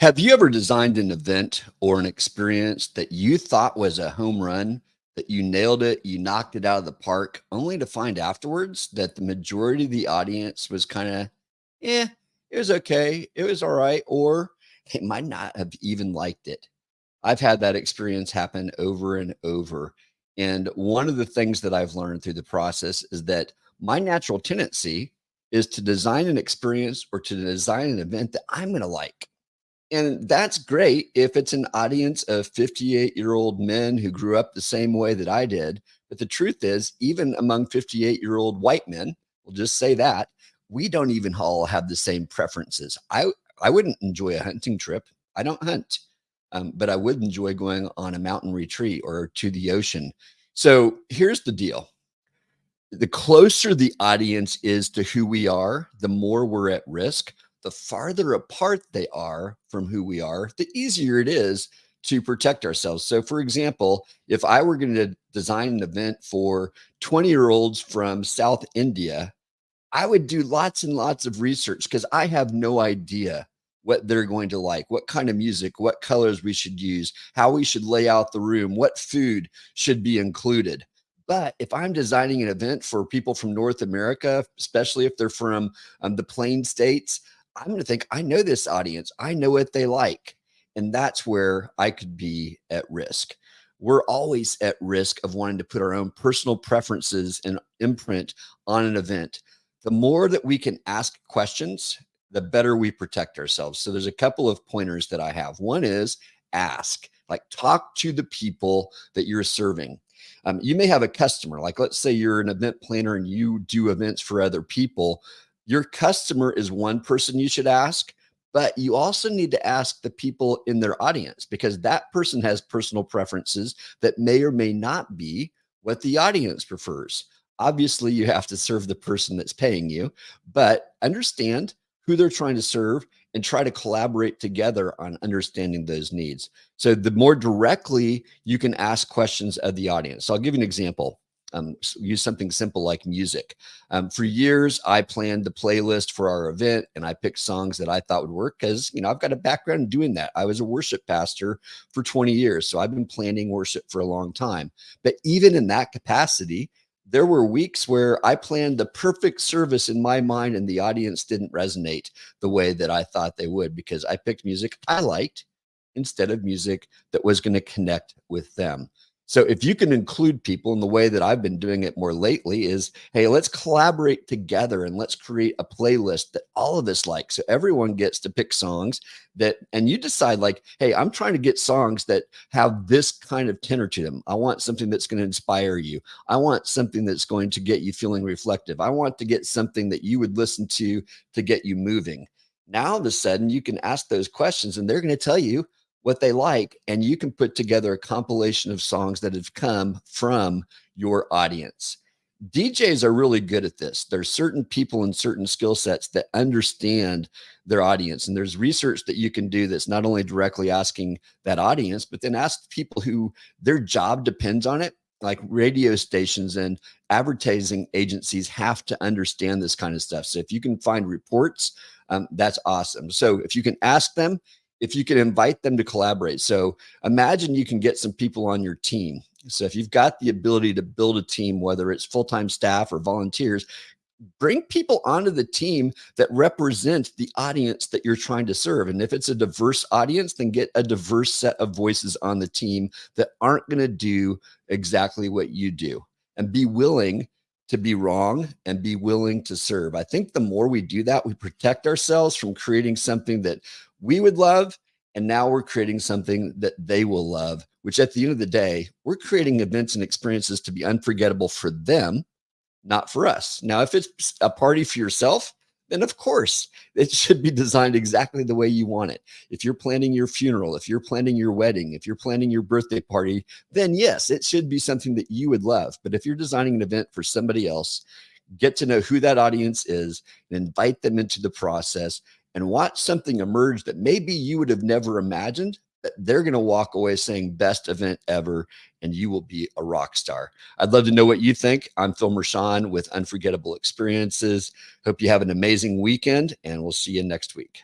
Have you ever designed an event or an experience that you thought was a home run, that you nailed it, you knocked it out of the park, only to find afterwards that the majority of the audience was kind of, eh, it was okay, it was all right, or they might not have even liked it? I've had that experience happen over and over. And one of the things that I've learned through the process is that my natural tendency is to design an experience or to design an event that I'm going to like. And that's great if it's an audience of 58-year-old men who grew up the same way that I did. But the truth is, even among 58-year-old white men, we'll just say that, we don't even all have the same preferences. I wouldn't enjoy a hunting trip. I don't hunt, but I would enjoy going on a mountain retreat or to the ocean. So here's the deal. The closer the audience is to who we are, the more we're at risk. The farther apart they are from who we are, the easier it is to protect ourselves. So, for example, if I were going to design an event for 20-year-olds from South India, I would do lots and lots of research because I have no idea what they're going to like, what kind of music, what colors we should use, how we should lay out the room, what food should be included. But if I'm designing an event for people from North America, especially if they're from the Plain States, I'm going to think, I know this audience, I know what they like. And that's where I could be at risk. We're always at risk of wanting to put our own personal preferences and imprint on an event. The more that we can ask questions, the better we protect ourselves. So there's a couple of pointers that I have. One is ask, like talk to the people that you're serving. You may have a customer, like let's say you're an event planner and you do events for other people. Your customer is one person you should ask, but you also need to ask the people in their audience because that person has personal preferences that may or may not be what the audience prefers. Obviously, you have to serve the person that's paying you, but understand who they're trying to serve and try to collaborate together on understanding those needs. So the more directly you can ask questions of the audience. So I'll give you an example. Use something simple like music. For years, I planned the playlist for our event and I picked songs that I thought would work because, I've got a background in doing that. I was a worship pastor for 20 years. So I've been planning worship for a long time. But even in that capacity, there were weeks where I planned the perfect service in my mind and the audience didn't resonate the way that I thought they would because I picked music I liked instead of music that was going to connect with them. So if you can include people in the way that I've been doing it more lately is, hey, let's collaborate together and let's create a playlist that all of us like. So everyone gets to pick songs and you decide like, hey, I'm trying to get songs that have this kind of tenor to them. I want something that's going to inspire you. I want something that's going to get you feeling reflective. I want to get something that you would listen to get you moving. Now, all of a sudden, you can ask those questions and they're going to tell you what they like, and you can put together a compilation of songs that have come from your audience. DJs are really good at this. There's certain people and certain skill sets that understand their audience. And there's research that you can do that's not only directly asking that audience, but then ask people who their job depends on it. Like radio stations and advertising agencies have to understand this kind of stuff. So if you can find reports, that's awesome. So if you can ask them, if you can invite them to collaborate. So imagine you can get some people on your team. So if you've got the ability to build a team, whether it's full-time staff or volunteers, bring people onto the team that represent the audience that you're trying to serve. And if it's a diverse audience, then get a diverse set of voices on the team that aren't going to do exactly what you do, and be willing to be wrong and be willing to serve. I think the more we do that, we protect ourselves from creating something that we would love. And now we're creating something that they will love, which at the end of the day, we're creating events and experiences to be unforgettable for them, not for us. Now, if it's a party for yourself, then of course it should be designed exactly the way you want it. If you're planning your funeral, if you're planning your wedding, if you're planning your birthday party, then yes, it should be something that you would love. But if you're designing an event for somebody else, get to know who that audience is and invite them into the process and watch something emerge that maybe you would have never imagined, that they're going to walk away saying best event ever, and you will be a rock star. I'd love to know what you think. I'm Phil Mershon with Unforgettable Experiences. Hope you have an amazing weekend, and we'll see you next week.